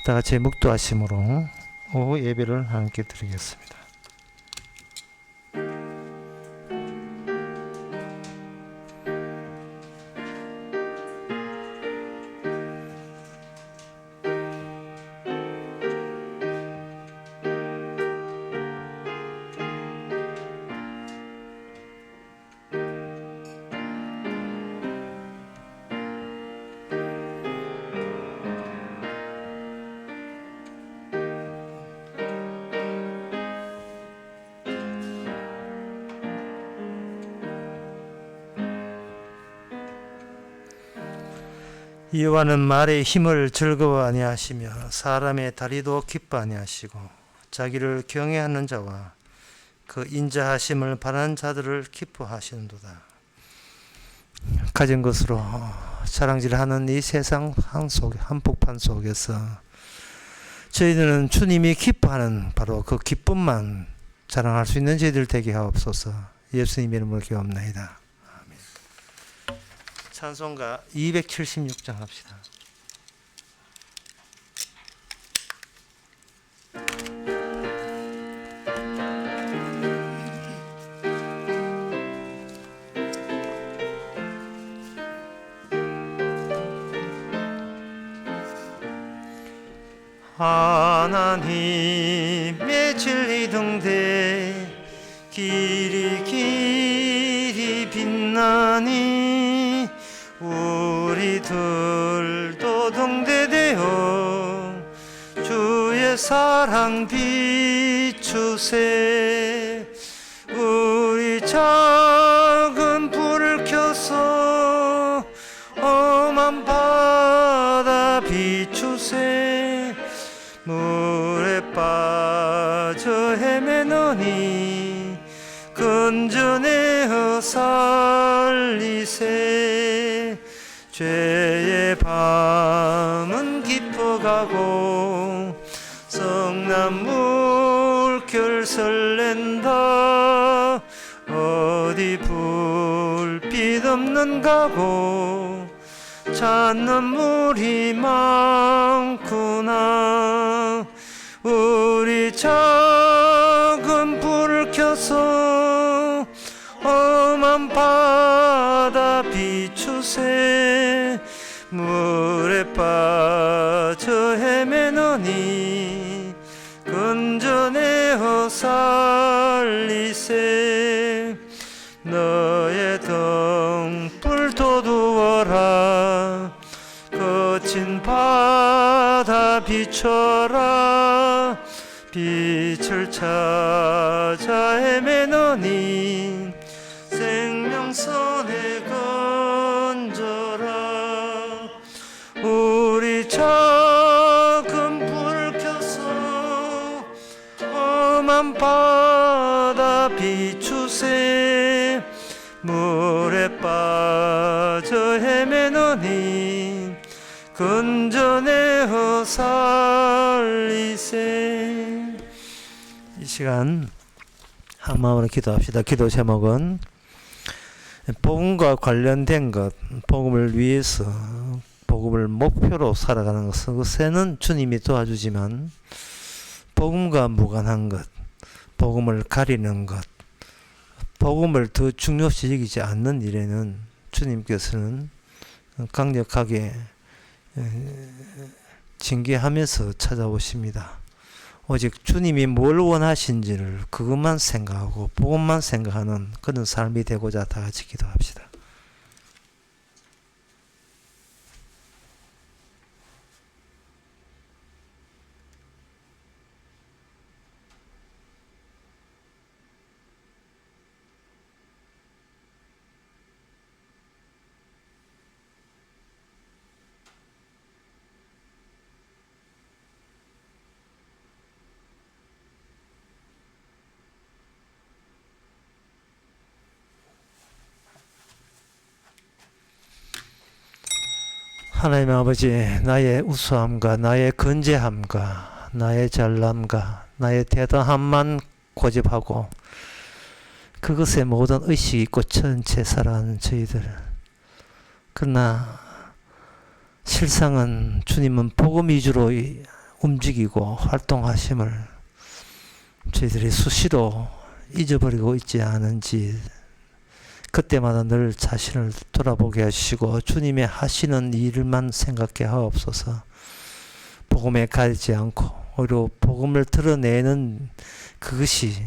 다 같이 묵도하심으로 오후 예배를 함께 드리겠습니다. 여호와는 말의 힘을 즐거워 아니하시며 사람의 다리도 기뻐 아니하시고 자기를 경외하는 자와 그 인자하심을 바라는 자들을 기뻐하시는도다. 가진 것으로 자랑질하는 이 세상 한복판 속에서 저희들은 주님이 기뻐하는 바로 그 기쁨만 자랑할 수 있는 저희들 되게 하옵소서. 예수님 이름으로 기도합나이다. 찬송가 276장 합시다. 하나님의 진리 등대 길이 빛나니 우리들도 등대되어 주의 사랑 비추세. 우리 작은 불을 켜서 험한 바다 비추세. 물에 빠져 헤매노니 근전에어 살리세. 죄의 밤은 깊어가고 성난 물결 설렌다. 어디 불빛 없는 가고 찾는 물이 많구나. 우리 작은 불을 켜서 험한 바다 비추세. 물에 빠져 헤매노니 근전에어 살리세. 너의 등불 돋우어라. 거친 바다 비춰라. 빛을 찾아 헤매노니 생명선에 건져라. 우리 작은 불을 켜서 험한 바다 비추세. 물에 빠져 헤매노니 근전에어 살리세. 이 시간 한 마음으로 기도합시다. 기도 제목은 복음과 관련된 것, 복음을 위해서 복음을 목표로 살아가는 것은 주님이 도와주지만 복음과 무관한 것, 복음을 가리는 것, 복음을 더 중요시 여기지 않는 일에는 주님께서는 강력하게 징계하면서 찾아오십니다. 오직 주님이 뭘 원하신지를 그것만 생각하고 복음만 생각하는 그런 삶이 되고자 다 같이 기도합시다. 하나님 아버지, 나의 우수함과 나의 건재함과 나의 잘남과 나의 대단함만 고집하고 그것에 모든 의식이 있고 전체 살아가는 저희들. 그러나 실상은 주님은 복음 위주로 움직이고 활동하심을 저희들이 수시로 잊어버리고 있지 않은지 그때마다 늘 자신을 돌아보게 하시고 주님의 하시는 일만 생각해 하옵소서. 복음에 가리지 않고 오히려 복음을 드러내는 그것이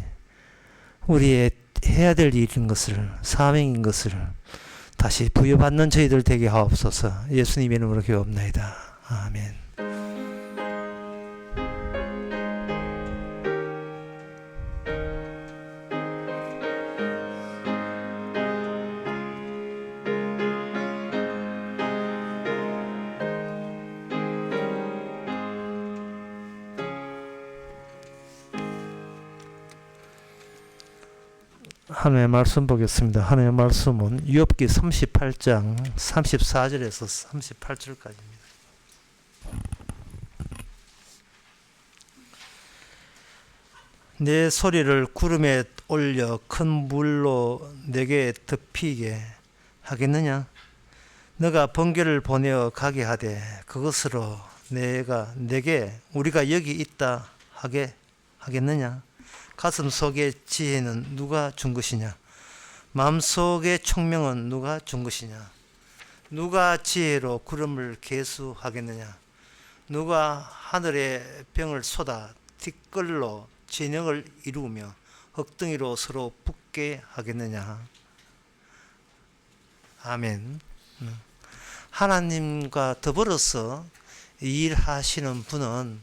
우리의 해야 될 일인 것을, 사명인 것을 다시 부여받는 저희들 되게 하옵소서. 예수님의 이름으로 기도합나이다. 아멘. 하나님의 말씀 보겠습니다. 하나님의 말씀은 욥기 38장 34절에서 38절까지입니다. 내 소리를 구름에 올려 큰 물로 내게 덮이게 하겠느냐? 너가 번개를 보내어 가게 하되 그것으로 내게 우리가 여기 있다 하게 하겠느냐? 가슴 속의 지혜는 누가 준 것이냐? 마음속의 총명은 누가 준 것이냐? 누가 지혜로 구름을 계수하겠느냐? 누가 하늘의 병을 쏟아 티끌로 진영을 이루며 흙덩이로 서로 붙게 하겠느냐? 아멘. 하나님과 더불어서 일하시는 분은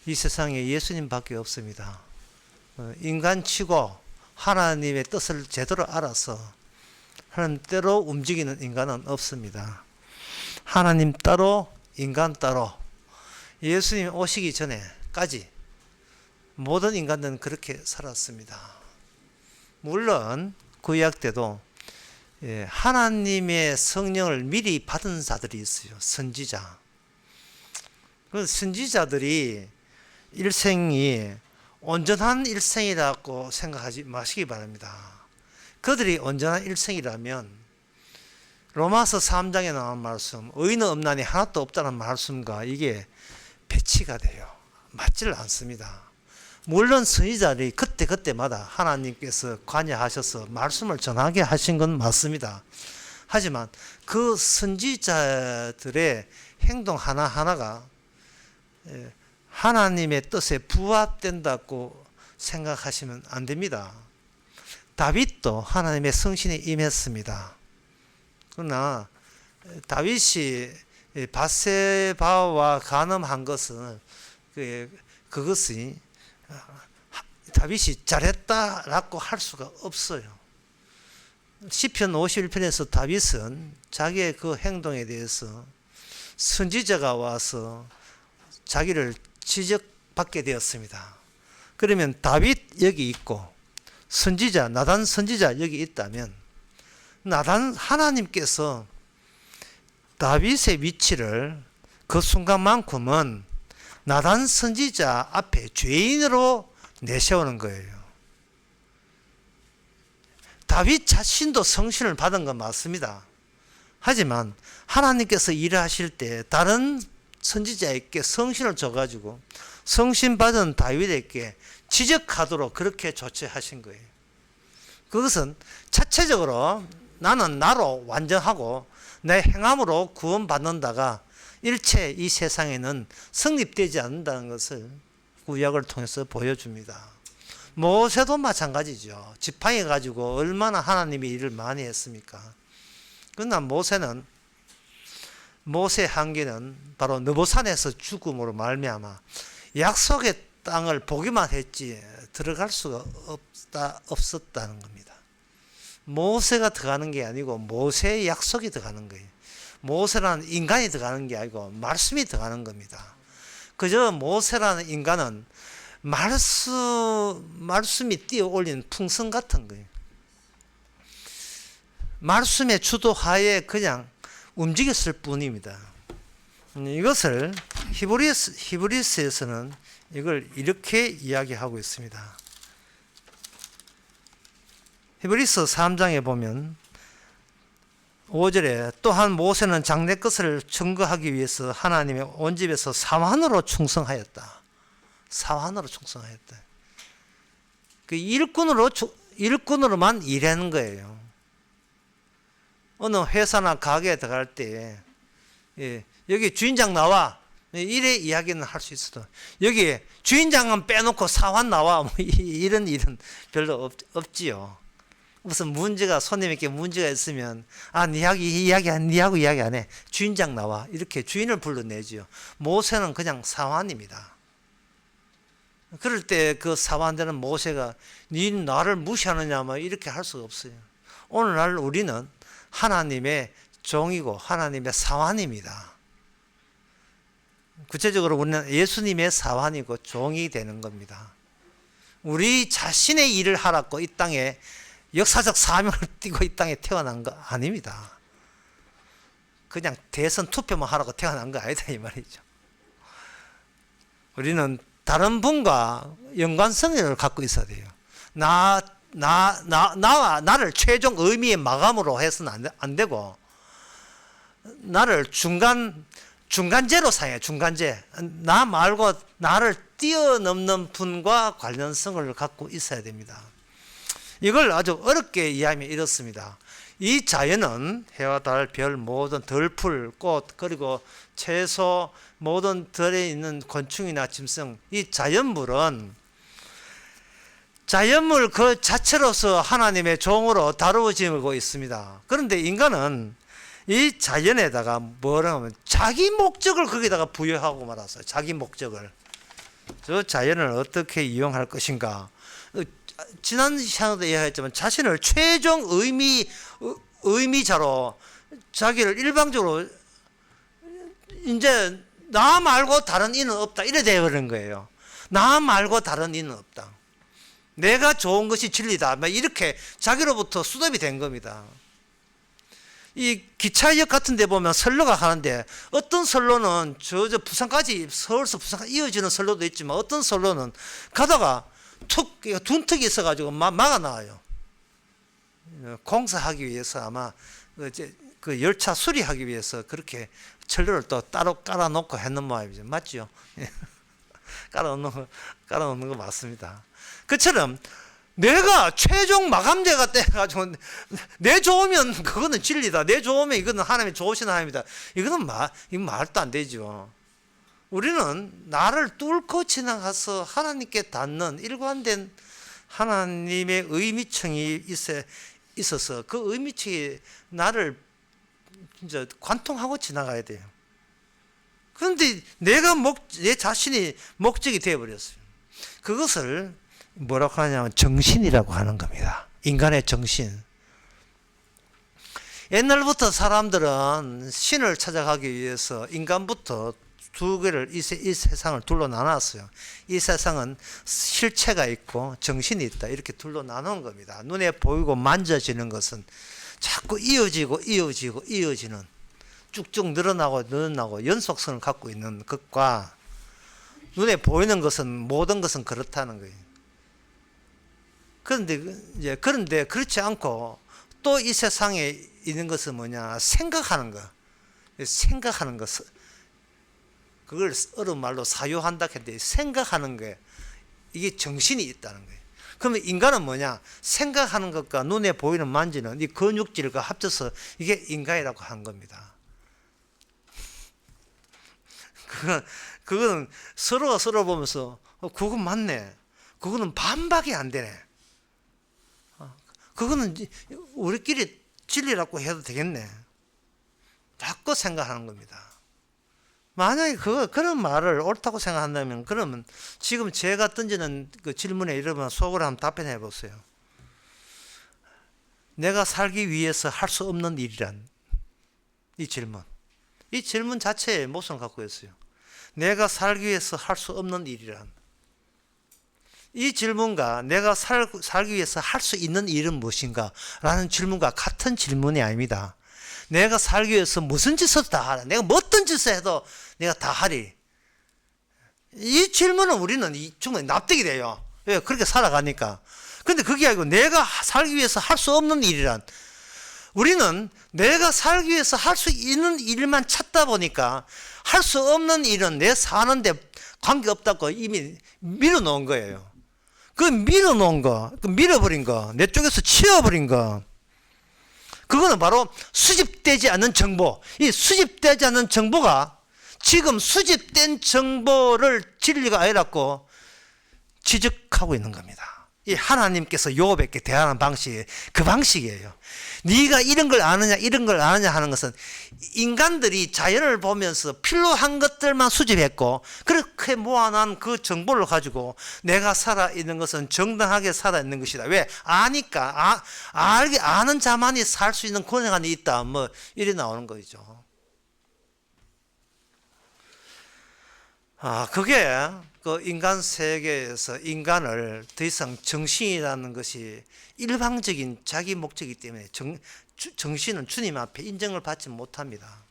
이 세상에 예수님밖에 없습니다. 인간치고 하나님의 뜻을 제대로 알아서 하나님 때로 움직이는 인간은 없습니다. 하나님 따로 인간 따로 예수님 오시기 전에까지 모든 인간들은 그렇게 살았습니다. 물론 구약 때도 하나님의 성령을 미리 받은 자들이 있어요. 선지자. 그 선지자들이 일생이 온전한 일생이라고 생각하지 마시기 바랍니다. 그들이 온전한 일생이라면 로마서 3장에 나온 말씀 의인은 없나니 하나도 없다는 말씀과 이게 배치가 돼요. 맞지를 않습니다. 물론 선지자들이 그때마다 하나님께서 관여하셔서 말씀을 전하게 하신 건 맞습니다. 하지만 그 선지자들의 행동 하나하나가 하나님의 뜻에 부합된다고 생각하시면 안 됩니다. 다윗도 하나님의 성신에 임했습니다. 그러나 다윗이 밧세바와 간음한 것은 그것이 다윗이 잘했다라고 할 수가 없어요. 시편 51편에서 다윗은 자기의 그 행동에 대해서 선지자가 와서 자기를 지적받게 되었습니다. 그러면 다윗 여기 있고 선지자 나단 선지자 여기 있다면 나단 하나님께서 다윗의 위치를 그 순간만큼은 나단 선지자 앞에 죄인으로 내세우는 거예요. 다윗 자신도 성신을 받은 건 맞습니다. 하지만 하나님께서 일하실 때 다른 선지자에게 성신을 줘가지고 성신 받은 다윗에게 지적하도록 그렇게 조치하신 거예요. 그것은 자체적으로 나는 나로 완전하고 내 행함으로 구원받는다가 일체 이 세상에는 성립되지 않는다는 것을 구약을 통해서 보여줍니다. 모세도 마찬가지죠. 지팡이 가지고 얼마나 하나님이 일을 많이 했습니까? 그러나 모세의 한계는 바로 느보산에서 죽음으로 말미암아 약속의 땅을 보기만 했지 들어갈 수가 없었다는 겁니다. 모세가 들어가는 게 아니고 모세의 약속이 들어가는 거예요. 모세라는 인간이 들어가는 게 아니고 말씀이 들어가는 겁니다. 그저 모세라는 인간은 말씀이 띄어 올린 풍선 같은 거예요. 말씀의 주도하에 그냥 움직였을 뿐입니다. 이것을 히브리서에서는 이걸 이렇게 이야기하고 있습니다. 히브리서 3장에 보면 5절에 또한 모세는 장래 것을 증거하기 위해서 하나님의 온 집에서 사환으로 충성하였다. 사환으로 충성하였다. 그 일꾼으로만 일하는 거예요. 어느 회사나 가게에 들어갈 때 여기 주인장 나와 이래 이야기는 할 수 있어도 여기 주인장은 빼놓고 사환 나와 뭐 이런 일은 별로 없지요. 무슨 문제가 손님에게 문제가 있으면 니하고 이야기 안 해. 주인장 나와 이렇게 주인을 불러내지요. 모세는 그냥 사환입니다. 그럴 때 그 사환들은 모세가 니 나를 무시하느냐 뭐 이렇게 할 수가 없어요. 오늘날 우리는 하나님의 종이고 하나님의 사환입니다. 구체적으로 우리는 예수님의 사환이고 종이 되는 겁니다. 우리 자신의 일을 하라고 이 땅에 역사적 사명을 띠고 이 땅에 태어난 거 아닙니다. 그냥 대선 투표만 하라고 태어난 거 아니다 이 말이죠. 우리는 다른 분과 연관성을 갖고 있어야 돼요. 나를 최종 의미의 마감으로 해서는 안 되고 나를 중간재로 사용해. 중간재. 나 말고 나를 뛰어넘는 분과 관련성을 갖고 있어야 됩니다. 이걸 아주 어렵게 이해하면 이렇습니다. 이 자연은 해와 달, 별, 모든 들풀, 꽃, 그리고 채소, 모든 들에 있는 곤충이나 짐승, 이 자연물은 자연물 그 자체로서 하나님의 종으로 다루어지고 있습니다. 그런데 인간은 이 자연에다가 뭐라 하면 자기 목적을 거기다가 부여하고 말았어요. 자기 목적을. 저 자연을 어떻게 이용할 것인가. 지난 시간에도 이야기했지만 자신을 최종 의미자로 자기를 일방적으로 이제 나 말고 다른 이는 없다 이래 되어버린 거예요. 나 말고 다른 이는 없다. 내가 좋은 것이 진리다. 이렇게 자기로부터 수답이 된 겁니다. 이 기차역 같은 데 보면 선로가 가는데 어떤 선로는 저 부산까지 서울서 부산까지 이어지는 선로도 있지만 어떤 선로는 가다가 툭 둔턱이 있어가지고 막아놔요. 공사하기 위해서 아마 그 열차 수리하기 위해서 그렇게 철로를 또 따로 깔아놓고 했는 모양이죠. 맞죠? 깔아놓는 거 맞습니다. 그처럼 내가 최종 마감제가 돼가지고 내 좋으면 그거는 진리다. 내 좋으면 이거는 하나님이 좋으신 하나님이다. 이거는 말도 안 되죠. 우리는 나를 뚫고 지나가서 하나님께 닿는 일관된 하나님의 의미층이 있어서 그 의미층이 나를 진짜 관통하고 지나가야 돼요. 그런데 내 자신이 목적이 되어버렸어요. 그것을 뭐라고 하냐면 정신이라고 하는 겁니다. 인간의 정신. 옛날부터 사람들은 신을 찾아가기 위해서 인간부터 두 개를 이 세상을 둘로 나눴어요. 이 세상은 실체가 있고 정신이 있다. 이렇게 둘로 나눈 겁니다. 눈에 보이고 만져지는 것은 자꾸 이어지는 쭉쭉 늘어나고 연속성을 갖고 있는 것과 눈에 보이는 것은 모든 것은 그렇다는 거예요. 그런데 그렇지 않고 또 이 세상에 있는 것은 뭐냐? 생각하는 것. 그걸 어려운 말로 사유한다 했는데 생각하는 게 이게 정신이 있다는 거예요. 그러면 인간은 뭐냐? 생각하는 것과 눈에 보이는 만지는 이 근육질과 합쳐서 이게 인간이라고 한 겁니다. 그건 서로가 서로 보면서 그건 맞네. 그거는 반박이 안 되네. 그거는 우리끼리 진리라고 해도 되겠네. 자꾸 생각하는 겁니다. 만약에 그런 말을 옳다고 생각한다면 그러면 지금 제가 던지는 그 질문에 여러분 속으로 한번 답변해 보세요. 내가 살기 위해서 할 수 없는 일이란 이 질문 자체의 모습을 갖고 있어요. 내가 살기 위해서 할 수 없는 일이란 이 질문과 내가 살기 위해서 할 수 있는 일은 무엇인가? 라는 질문과 같은 질문이 아닙니다. 내가 살기 위해서 무슨 짓을 다 하라. 내가 어떤 짓을 해도 내가 다 하리. 이 질문은 우리는 충분히 납득이 돼요. 왜? 그렇게 살아가니까. 근데 그게 아니고 내가 살기 위해서 할 수 없는 일이란 우리는 내가 살기 위해서 할 수 있는 일만 찾다 보니까 할 수 없는 일은 내 사는데 관계없다고 이미 밀어놓은 거예요. 그 밀어놓은 거, 그 밀어버린 거, 내 쪽에서 치워버린 거, 그거는 바로 수집되지 않는 정보. 이 수집되지 않는 정보가 지금 수집된 정보를 진리가 아니라고 지적하고 있는 겁니다. 이 하나님께서 욥에게 대하는 방식이 그 방식이에요. 네가 이런 걸 아느냐 이런 걸 아느냐 하는 것은 인간들이 자연을 보면서 필요한 것들만 수집했고 그렇게 모아놓은 그 정보를 가지고 내가 살아있는 것은 정당하게 살아있는 것이다. 왜? 아니까 알게 아는 자만이 살 수 있는 권한이 있다. 뭐 이래 나오는 거죠. 그게 그 인간 세계에서 인간을 더 이상 정신이라는 것이 일방적인 자기 목적이기 때문에 정신은 주님 앞에 인정을 받지 못합니다.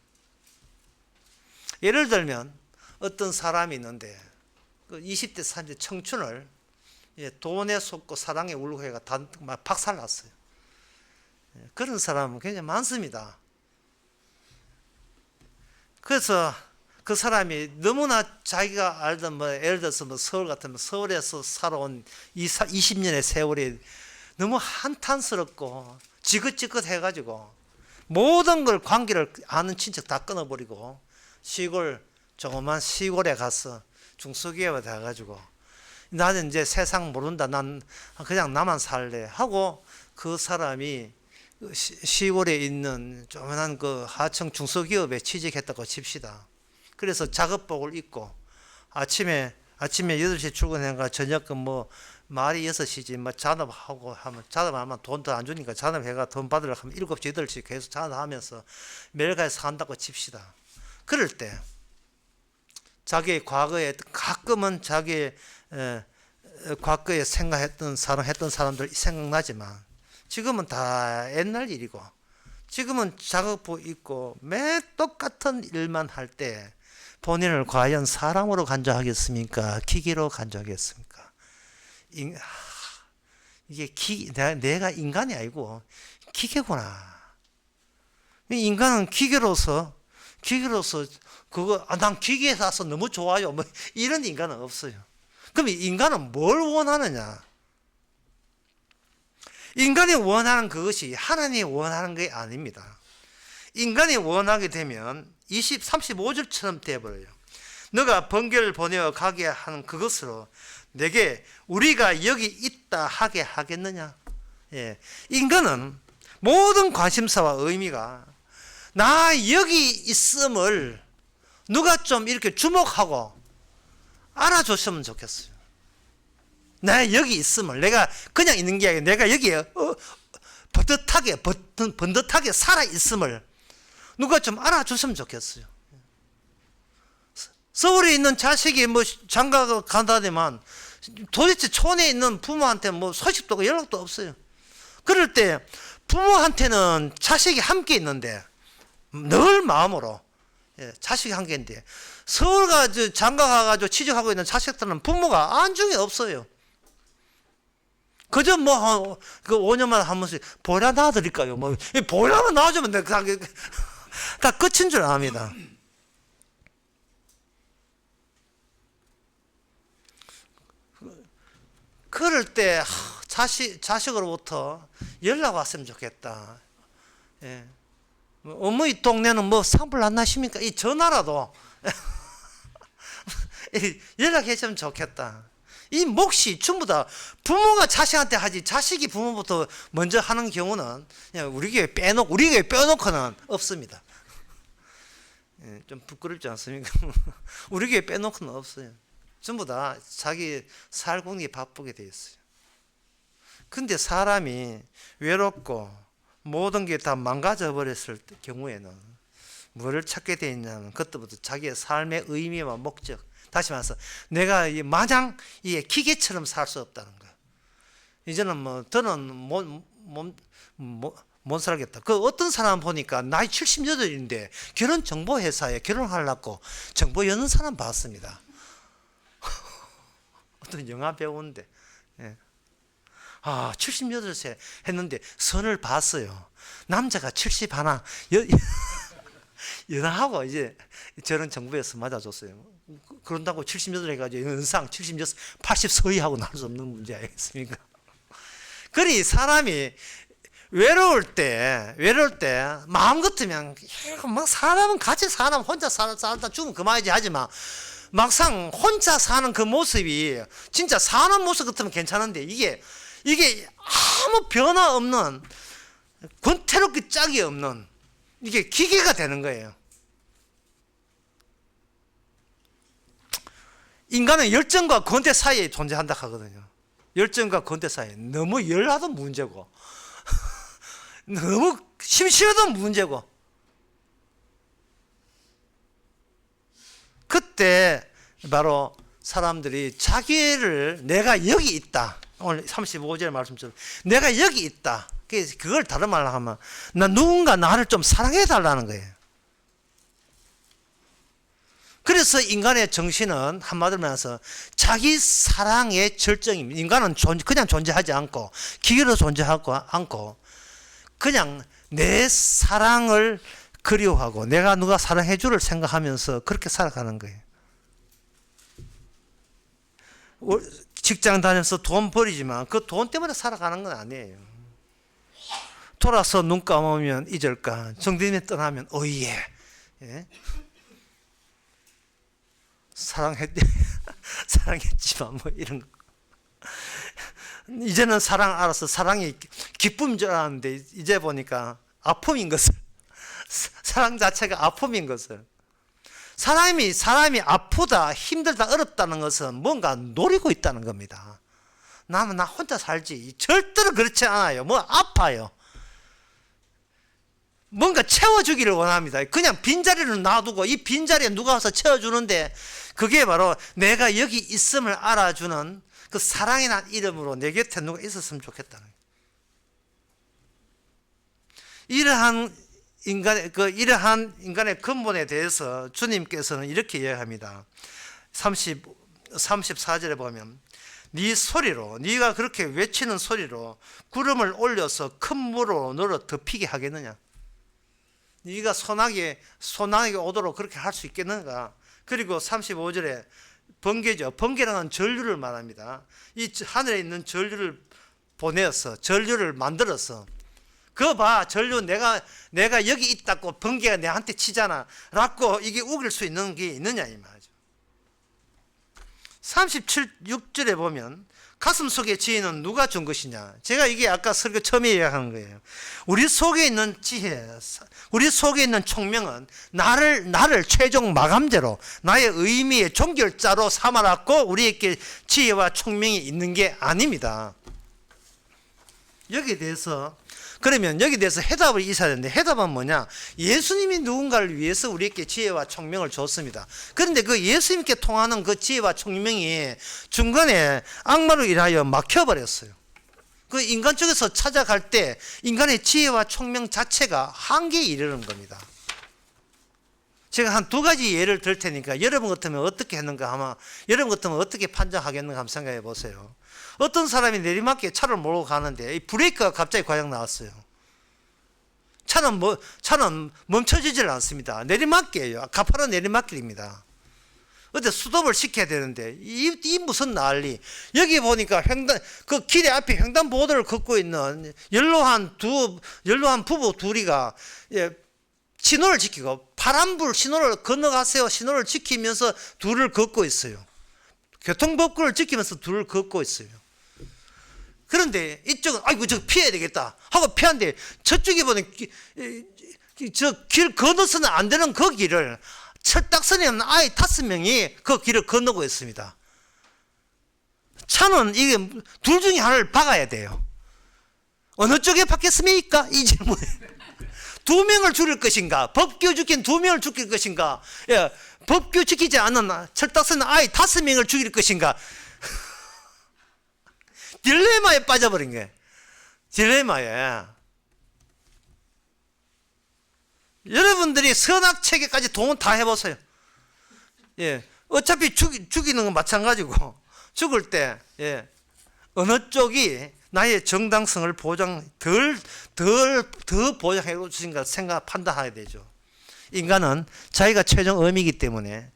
예를 들면 어떤 사람이 있는데 그 20대 30대 청춘을 돈에 속고 사랑에 울고 해가 박살났어요. 그런 사람은 굉장히 많습니다. 그래서 그 사람이 너무나 자기가 알던 뭐 예를 들어서 뭐 서울 같으면 서울에서 살아온 20년의 세월이 너무 한탄스럽고 지긋지긋 해가지고 모든 걸 관계를 아는 친척 다 끊어버리고 조그만 시골에 가서 중소기업에 돼가지고 나는 이제 세상 모른다. 난 그냥 나만 살래 하고 그 사람이 시골에 있는 조그만한 그 하청 중소기업에 취직했다고 칩시다. 그래서 작업복을 입고 아침에 8시에 출근해가 저녁 뭐 말이 6시지 뭐 잔업하고 하면 잔업하면 돈 더 안 주니까 잔업해가 돈 받으려고 하면 7시 8시 계속 잔업하면서 매일같이 산다고 칩시다. 그럴 때 자기의 과거에 가끔은 자기 과거에 생각했던 사랑했던 사람들 생각나지만 지금은 다 옛날 일이고 지금은 작업복 입고 매 똑같은 일만 할 때 본인을 과연 사람으로 간주하겠습니까? 기계로 간주하겠습니까? 이게 내가 인간이 아니고 기계구나. 인간은 기계로서 그거 난 기계에 사서 너무 좋아요. 뭐 이런 인간은 없어요. 그럼 인간은 뭘 원하느냐? 인간이 원하는 그것이 하나님이 원하는 게 아닙니다. 인간이 원하게 되면 35절처럼 되어버려요. 너가 번개를 보내어 가게 하는 그것으로 내게 우리가 여기 있다 하게 하겠느냐. 인간은 모든 관심사와 의미가 나 여기 있음을 누가 좀 이렇게 주목하고 알아줬으면 좋겠어요. 나 여기 있음을 내가 그냥 있는 게 아니라 내가 여기에 번듯하게 살아 있음을 누가 좀 알아줬으면 좋겠어요. 서울에 있는 자식이 뭐 장가 간다더만 도대체 촌에 있는 부모한테 뭐 소식도 없고 연락도 없어요. 그럴 때 부모한테는 자식이 함께 있는데 늘 마음으로 자식이 함께 있는데 서울 가서 장가 가가지고 취직하고 있는 자식들은 부모가 안중에 없어요. 그저 뭐 그 5년마다 한 번씩 보라 놔드릴까요? 뭐 보라만 놔주면 다 끝인 줄 압니다. 그럴 때 자식으로부터 연락 왔으면 좋겠다. 어머니 동네는 뭐 산불 안 나십니까? 이 전화라도 연락했으면 좋겠다. 이 몫이 전부 다 부모가 자식한테 하지 자식이 부모부터 먼저 하는 경우는 그냥 우리 교회 빼놓고는 없습니다. 좀 부끄럽지 않습니까? 우리 교회 빼놓고는 없어요. 전부 다 자기 살궁리 바쁘게 돼 있어요. 근데 사람이 외롭고 모든 게 다 망가져 버렸을 경우에는 뭐를 찾게 돼 있냐면 그때부터 자기의 삶의 의미와 목적, 다시 말해서 내가 마냥 이 기계처럼 살 수 없다는 거야. 이제는 뭐 저는 못 살겠다. 그 어떤 사람 보니까 나이 78인데 결혼 정보 회사에 결혼하려고 정보 여는 사람 봤습니다. 어떤 영화 배우인데 78세 했는데 선을 봤어요. 남자가 70 하나 연하하고 이제 저런 정부에서 맞아줬어요. 그런다고 76 해가지고 연상 76, 80 서희하고 나눌 수 없는 문제 아니겠습니까? 그러니 사람이 외로울 때 마음 같으면 막 사람은 같이 사람 혼자 살다 죽으면 그만이지 하지만 막상 혼자 사는 그 모습이 진짜 사는 모습 같으면 괜찮은데 이게 아무 변화 없는 권태롭게 짝이 없는 이게 기계가 되는 거예요. 인간은 열정과 권태 사이에 존재한다 하거든요. 열정과 권태 사이에 너무 열하도 문제고 너무 심심해도 문제고 그때 바로 사람들이 자기를 내가 여기 있다. 오늘 35절 말씀처럼 내가 여기 있다. 그걸 다른 말로 하면 누군가 나를 좀 사랑해 달라는 거예요. 그래서 인간의 정신은 한마디로 말해서 자기 사랑의 절정입니다. 인간은 그냥 존재하지 않고 기계로 존재하지 않고 그냥 내 사랑을 그리워하고 내가 누가 사랑해 주를 생각하면서 그렇게 살아가는 거예요. 직장 다녀서 돈 벌이지만 그 돈 때문에 살아가는 건 아니에요. 돌아서 눈 감으면 잊을까, 정든이 떠나면 어이예, 예? 사랑했지만 뭐 이런 거. 이제는 사랑 알아서 사랑이 기쁨인 줄 알았는데 이제 보니까 아픔인 것을, 사랑 자체가 아픔인 것을. 사람이 아프다, 힘들다, 어렵다는 것은 뭔가 노리고 있다는 겁니다. 나 혼자 살지. 절대로 그렇지 않아요. 뭐 아파요. 뭔가 채워주기를 원합니다. 그냥 빈자리를 놔두고 이 빈자리에 누가 와서 채워주는데 그게 바로 내가 여기 있음을 알아주는 그 사랑이라는 이름으로 내 곁에 누가 있었으면 좋겠다는 거예요. 이러한 인간의 근본에 대해서 주님께서는 이렇게 이야기합니다. 34절에 보면 네 소리로, 네가 그렇게 외치는 소리로 구름을 올려서 큰 물로 너를 덮이게 하겠느냐? 네가 소나기 오도록 그렇게 할 수 있겠는가? 그리고 35절에 번개죠. 번개라는 전류를 말합니다. 이 하늘에 있는 전류를 보내어서 전류를 만들어서 그거 봐, 전류 내가 여기 있다고 번개가 내한테 치잖아 라고 이게 우길 수 있는 게 있느냐 이 말이죠. 37절에 보면 가슴 속에 지혜는 누가 준 것이냐. 제가 이게 아까 설교 처음에 이야기한 거예요. 우리 속에 있는 지혜, 우리 속에 있는 총명은 나를 최종 마감제로 나의 의미의 종결자로 삼아놨고 우리에게 지혜와 총명이 있는 게 아닙니다. 여기에 대해서 해답을 있어야 되는데 해답은 뭐냐? 예수님이 누군가를 위해서 우리에게 지혜와 총명을 줬습니다. 그런데 그 예수님께 통하는 그 지혜와 총명이 중간에 악마로 인하여 막혀버렸어요. 그 인간 쪽에서 찾아갈 때 인간의 지혜와 총명 자체가 한계에 이르는 겁니다. 제가 한 두 가지 예를 들 테니까 여러분 같으면 어떻게 했는가 아마 여러분 같으면 어떻게 판정하겠는가 한번 생각해 보세요. 어떤 사람이 내리막길에 차를 몰고 가는데 이 브레이크가 갑자기 과장 나왔어요. 차는 멈춰지질 않습니다. 내리막길이에요. 가파른 내리막길입니다. 어때 스톱을 시켜야 되는데 이 무슨 난리. 여기 보니까 그 길의 앞에 횡단보도를 걷고 있는 연로한 부부 둘이가 신호를 지키고 파란불 신호를 건너가세요 신호를 지키면서 둘을 걷고 있어요. 교통법규를 지키면서 둘을 걷고 있어요. 그런데 이쪽은 아이고 저 피해야 되겠다 하고 피하는데 저쪽에 보면 저 길 건너서는 안 되는 그 길을 철딱선에 없는 아이 5명이 그 길을 건너고 있습니다. 차는 이게 둘 중에 하나를 박아야 돼요. 어느 쪽에 박겠습니까? 이 질문에 2명을 죽일 것인가? 법규 지킨 2명을 죽일 것인가? 법규 지키지 않는 철딱선 아이 5명을 죽일 것인가? 딜레마에 빠져버린 거예요. 딜레마에. 여러분들이 선악체계까지 동원 다 해보세요. 어차피 죽이는 건 마찬가지고 죽을 때 어느 쪽이 나의 정당성을 더 보장해 주신가 생각, 판단해야 되죠. 인간은 자기가 최종 의미이기 때문에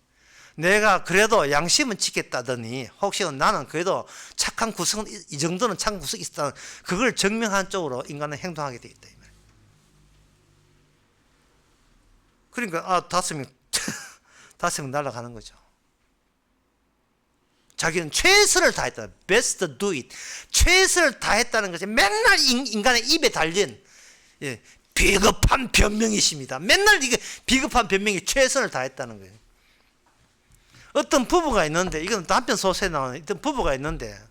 내가 그래도 양심은 지켰다더니 혹시 나는 그래도 착한 구성은 이 정도는 착한 구성이 있다, 그걸 증명한 쪽으로 인간은 행동하게 돼 있다. 그러니까 5명 날아가는 거죠. 자기는 최선을 다했다. best do it. 최선을 다했다는 것이 맨날 인간의 입에 달린 비겁한 변명이십니다. 맨날 이게 비겁한 변명이 최선을 다했다는 거예요. 어떤 부부가 있는데, 이건 남편 소설에 나오는 어떤 부부가 있는데,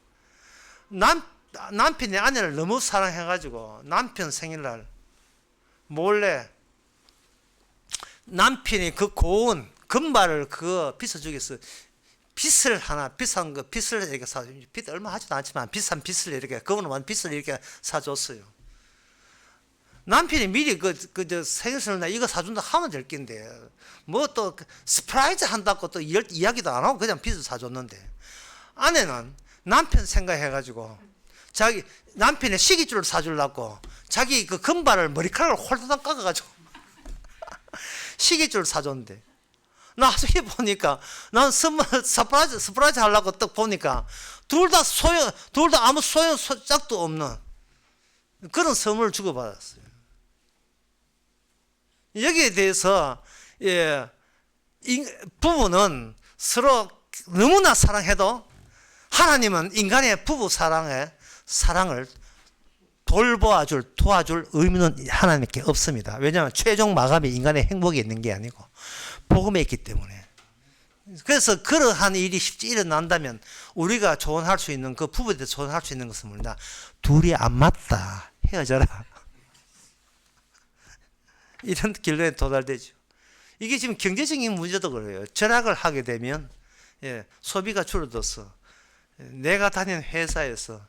남편이 아내를 너무 사랑해가지고 남편 생일날 몰래 남편이 그 고운 금발을 빚어주기 위해서 빚을 하나, 비싼 거 빚을 이렇게 사줘. 빚 얼마 하지도 않지만 비싼 빚을 이렇게, 그분은 완 빚을 이렇게 사줬어요. 남편이 미리 생일날 이거 사준다 하면 될 낀데, 뭐 또 스프라이즈 한다고 또 이야기도 안 하고 그냥 빚을 사줬는데, 아내는 남편 생각해가지고 자기 남편의 시기줄을 사주려고 자기 그 금발을 머리카락을 홀딱 깎아가지고 시계줄 사줬는데, 나중에 보니까 난 서프라이즈 하려고 딱 보니까 둘 다 아무 짝도 없는 그런 선물을 주고받았어요. 여기에 대해서 부부는 서로 너무나 사랑해도 하나님은 인간의 부부 사랑을 도와줄 의미는 하나님께 없습니다. 왜냐하면 최종 마감이 인간의 행복에 있는 게 아니고 복음에 있기 때문에. 그래서 그러한 일이 실제 일어난다면 우리가 조언할 수 있는, 그 부부에 대해서 조언할 수 있는 것은 뭐냐? 둘이 안 맞다, 헤어져라. 이런 결론에 도달되죠. 이게 지금 경제적인 문제도 그래요. 절약을 하게 되면 소비가 줄어들어서 내가 다니는 회사에서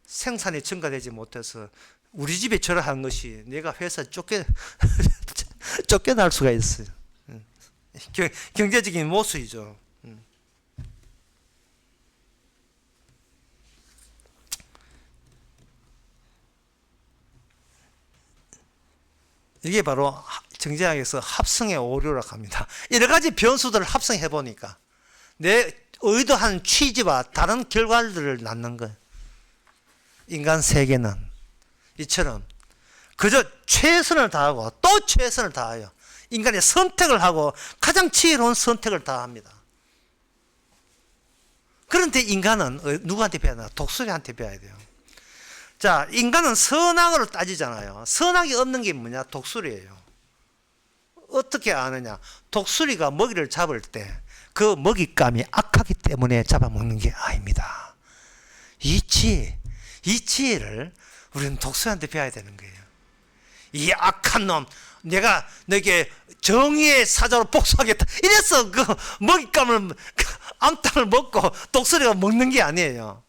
생산이 증가되지 못해서 우리 집에 절약한 것이 내가 회사에 쫓겨날 수가 있어요. 경제적인 모순이죠. 이게 바로 정제학에서 합성의 오류라고 합니다. 여러 가지 변수들을 합성해 보니까 내 의도한 취지와 다른 결과들을 낳는 거예요. 인간 세계는 이처럼 그저 최선을 다하고 또 최선을 다하여 인간이 선택을 하고 가장 지혜로운 선택을 다합니다. 그런데 인간은 누구한테 배워야 되나? 독수리한테 배워야 돼요. 자, 인간은 선악으로 따지잖아요. 선악이 없는 게 뭐냐? 독수리예요. 어떻게 아느냐? 독수리가 먹이를 잡을 때 그 먹잇감이 악하기 때문에 잡아먹는 게 아닙니다. 이 지혜를 우리는 독수리한테 배워야 되는 거예요. 이 악한 놈, 내가 너에게 정의의 사자로 복수하겠다. 이래서 그 먹잇감을, 암탉을 먹고 독수리가 먹는 게 아니에요.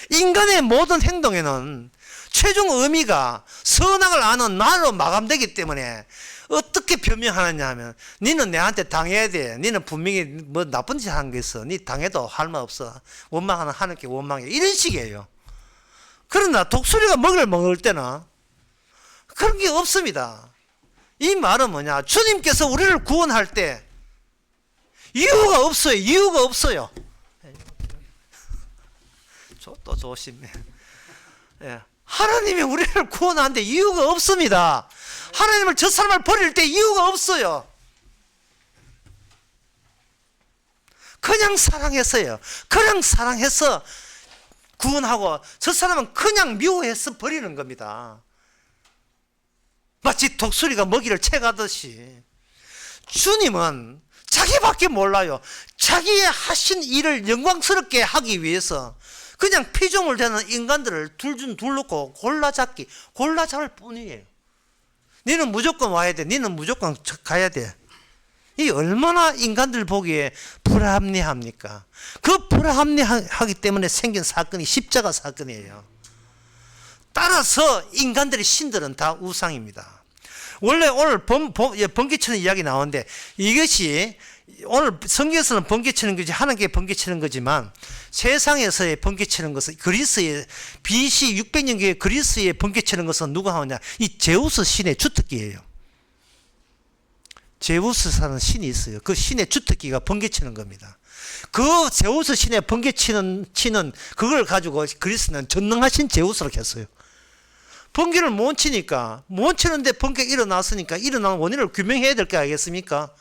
인간의 모든 행동에는 최종 의미가 선악을 아는 나로 마감되기 때문에 어떻게 변명하느냐 하면, 니는 내한테 당해야 돼. 니는 분명히 뭐 나쁜 짓 한 게 있어. 니 당해도 할 말 없어. 원망하는 하나님께 원망해. 이런 식이에요. 그러나 독수리가 먹이를 먹을 때는 그런 게 없습니다. 이 말은 뭐냐? 주님께서 우리를 구원할 때 이유가 없어요. 이유가 없어요. 또 조심해. 하나님이 우리를 구원하는데 이유가 없습니다. 하나님을 저 사람을 버릴 때 이유가 없어요. 그냥 사랑했어요. 그냥 사랑해서 구원하고, 저 사람은 그냥 미워해서 버리는 겁니다. 마치 독수리가 먹이를 채가듯이 주님은 자기밖에 몰라요. 자기의 하신 일을 영광스럽게 하기 위해서 그냥 피조물 되는 인간들을 둘 놓고 골라 잡을 뿐이에요. 너는 무조건 와야 돼. 너는 무조건 가야 돼. 이 얼마나 인간들 보기에 불합리합니까? 그 불합리하기 때문에 생긴 사건이 십자가 사건이에요. 따라서 인간들의 신들은 다 우상입니다. 원래 오늘 번개치는 이야기 나오는데, 이것이 오늘 성경에서는 번개치는 거지 하나님께 번개치는 거지만 세상에서의 번개치는 것은 그리스의 BC 600년경에 그리스의 번개치는 것은 누가 하느냐? 이 제우스 신의 주특기예요. 제우스라는 신이 있어요. 그 신의 주특기가 번개치는 겁니다. 그 제우스 신의 번개치는 그걸 가지고 그리스는 전능하신 제우스로 했어요. 번개를 못 치니까 못 치는데 번개가 일어났으니까 일어난 원인을 규명해야 될 거 아니겠습니까?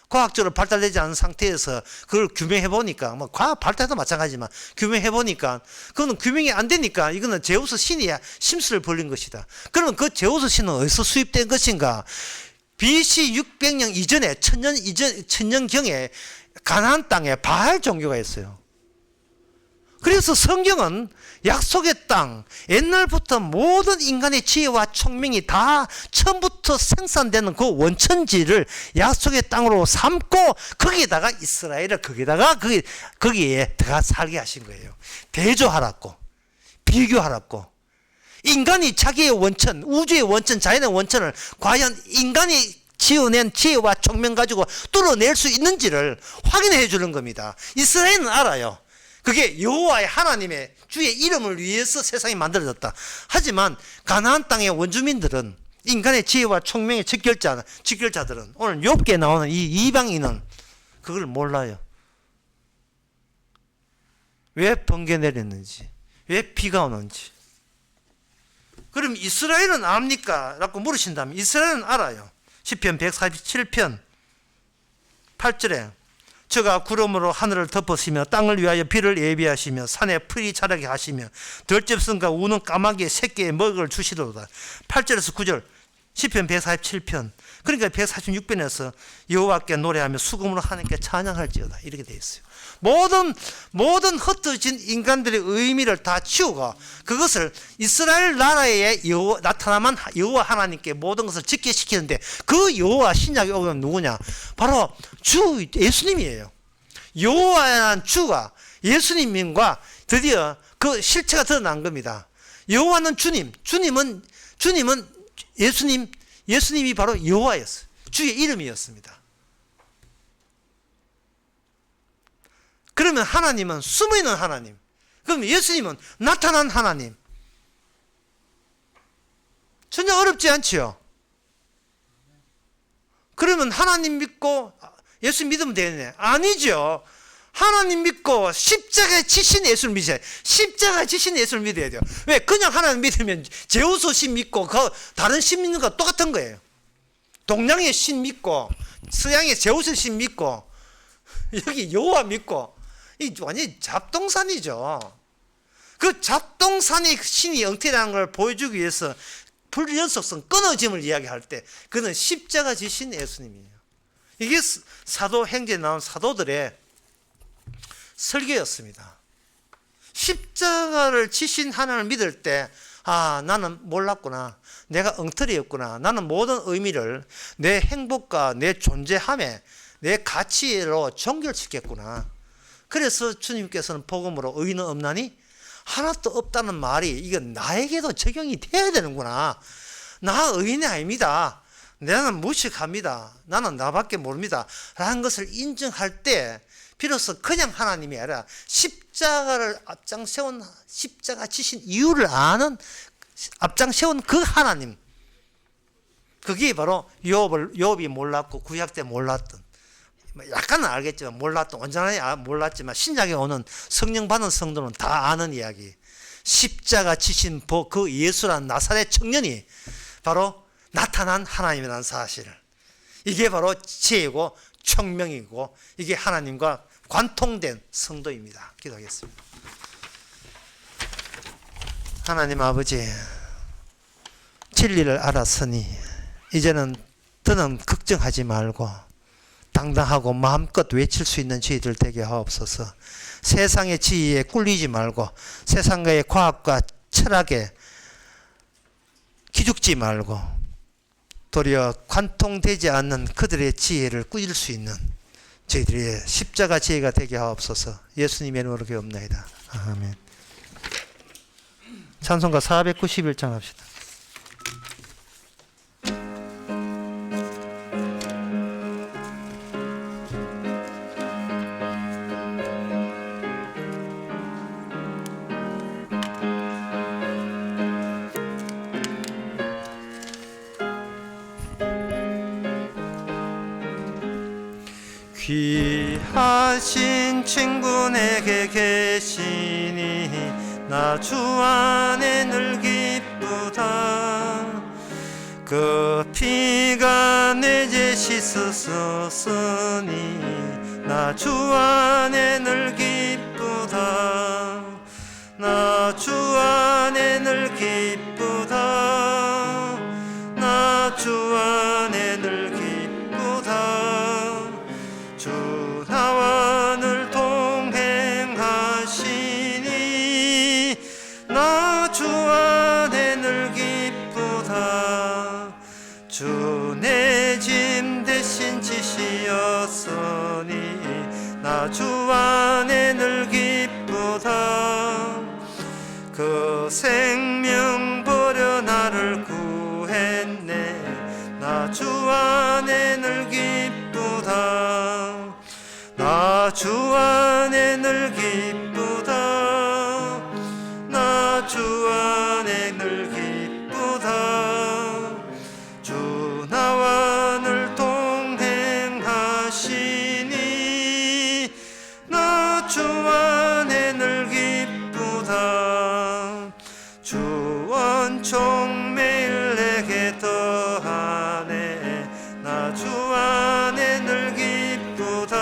과학적으로 발달되지 않은 상태에서 그걸 규명해 보니까 뭐 과학 발달도 마찬가지지만 규명해 보니까 그거는 규명이 안 되니까 이거는 제우스 신이 심술을 벌린 것이다. 그러면 그 제우스 신은 어디서 수입된 것인가? BC 600년 이전에 천년경에 가나안 땅에 바알 종교가 있어요. 그래서 성경은 약속의 땅, 옛날부터 모든 인간의 지혜와聰明이 다 처음부터 생산되는 그 원천지를 약속의 땅으로 삼고 거기에다가 이스라엘을 거기에 들어가 살게 하신 거예요. 대조하라고, 비교하라고. 인간이 자기의 원천, 우주의 원천, 자연의 원천을 과연 인간이 지어낸 지혜와 총명 가지고 뚫어낼 수 있는지를 확인해 주는 겁니다. 이스라엘은 알아요. 그게 여호와의 하나님의 주의 이름을 위해서 세상이 만들어졌다. 하지만 가나안 땅의 원주민들은 인간의 지혜와 총명의 직결자들은 오늘 욥기에 나오는 이 이방인은 그걸 몰라요. 왜 번개 내렸는지, 왜 비가 오는지. 그럼 이스라엘은 압니까? 라고 물으신다면 이스라엘은 알아요. 시편 147편 8절에 저가 구름으로 하늘을 덮으시며 땅을 위하여 비를 예비하시며 산에 풀이 자라게 하시며 들짐승과 우는 까마귀의 새끼에 먹을 주시도다. 8절에서 9절 시편 147편. 그러니까 146편에서 여호와께 노래하며 수금으로 하나님께 찬양할지어다 이렇게 되어 있어요. 모든 흩어진 인간들의 의미를 다 치우고 그것을 이스라엘 나라에 나타나만 여호와 하나님께 모든 것을 직계시키는데 그 여호와 신약에 오면 누구냐? 바로 주 예수님이에요. 여호와라는 주가 예수님과 드디어 그 실체가 드러난 겁니다. 여호와는 주님은 예수님이 바로 여호와였어요. 주의 이름이었습니다. 그러면 하나님은 숨어있는 하나님. 그럼 예수님은 나타난 하나님. 전혀 어렵지 않지요. 그러면 하나님 믿고 예수 믿으면 되겠네. 아니죠. 하나님 믿고 십자가에 지신 예수를 믿어야 돼요. 십자가에 지신 예수를 믿어야 돼요. 왜? 그냥 하나님 믿으면 제우스 신 믿고 다른 신 믿는 거 똑같은 거예요. 동양의 신 믿고 서양의 제우스 신 믿고 여기 여호와 믿고 이 완전히 잡동산이죠. 그 잡동산이 신이 엉터리라는 걸 보여주기 위해서 불연속성 끊어짐을 이야기할 때 그는 십자가 지신 예수님이에요. 이게 사도행전에 나온 사도들의 설교였습니다. 십자가를 지신 하나님을 믿을 때 나는 몰랐구나. 내가 엉터리였구나. 나는 모든 의미를 내 행복과 내 존재함에 내 가치로 종결시켰구나. 그래서 주님께서는 복음으로 의인은 없나니 하나도 없다는 말이 이건 나에게도 적용이 돼야 되는구나. 나 의인이 아닙니다. 나는 무식합니다. 나는 나밖에 모릅니다. 라는 것을 인정할 때 비로소 그냥 하나님이 아니라 십자가를 앞장세운 십자가 지신 이유를 아는 앞장세운 그 하나님. 그게 바로 욥이 몰랐고 구약 때 몰랐던 약간은 알겠지만 몰랐던 온전하게 몰랐지만 신약에 오는 성령 받은 성도는 다 아는 이야기. 십자가 지신 그 예수라는 나사렛 청년이 바로 나타난 하나님이라는 사실을 이게 바로 지혜고 총명이고 이게 하나님과 관통된 성도입니다. 기도하겠습니다. 하나님 아버지 진리를 알았으니 이제는 더는 걱정하지 말고 당당하고 마음껏 외칠 수 있는 저희들 되게 하옵소서. 세상의 지혜에 꿀리지 말고 세상의 과학과 철학에 기죽지 말고 도리어 관통되지 않는 그들의 지혜를 꾸릴 수 있는 저희들의 십자가 지혜가 되게 하옵소서. 예수님의 이름으로 기도합나이다. 아멘. 찬송가 491장 합시다. 귀하신 친구 내게 계시니 나 주 안에 늘 기쁘다. 그 피가 내 죄 씻었으니 나 주 안에 늘 기쁘다. 나 주 안에 늘 기쁘다. 나 주 안에 늘 기쁘다. 주 나와 늘 동행하시니 나 주 안에 늘 기쁘다. 주 내 짐 대신 지시었으니 나 주 안에 늘 기쁘다. 그 생명 버려 나를 구했네. 나 주 안에 늘 기쁘다. 나 주 안에 늘 기쁘다. 나 주 안에 늘 기쁘다. 주 나와 늘 동행하시니 나 주 안에 늘 기쁘다. 주 원총 매일 내게 더하네. 나 주 안에 늘 기쁘다.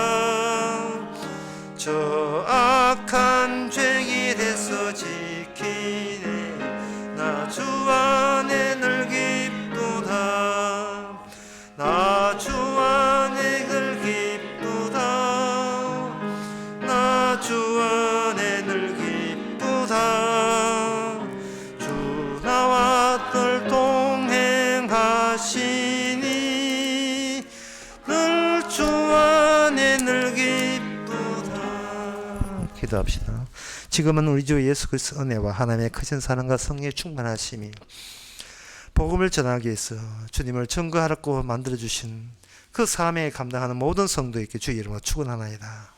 저 악한 죄길에서 지키네. 나 주 안에 늘 기쁘다. 나 주 안에 늘 기쁘다. 나 주 안에 늘 기쁘다. 주 나와 늘 동행하시니 늘 주 안에 늘 기쁘다. 기도합시다. 지금은 우리 주 예수 그리스도의 은혜와 하나님의 크신 사랑과 성령의 충만하심이 복음을 전하기 위해서 주님을 증거하라고 만들어주신 그 사명에 감당하는 모든 성도에게 주의 이름으로 축원하나이다.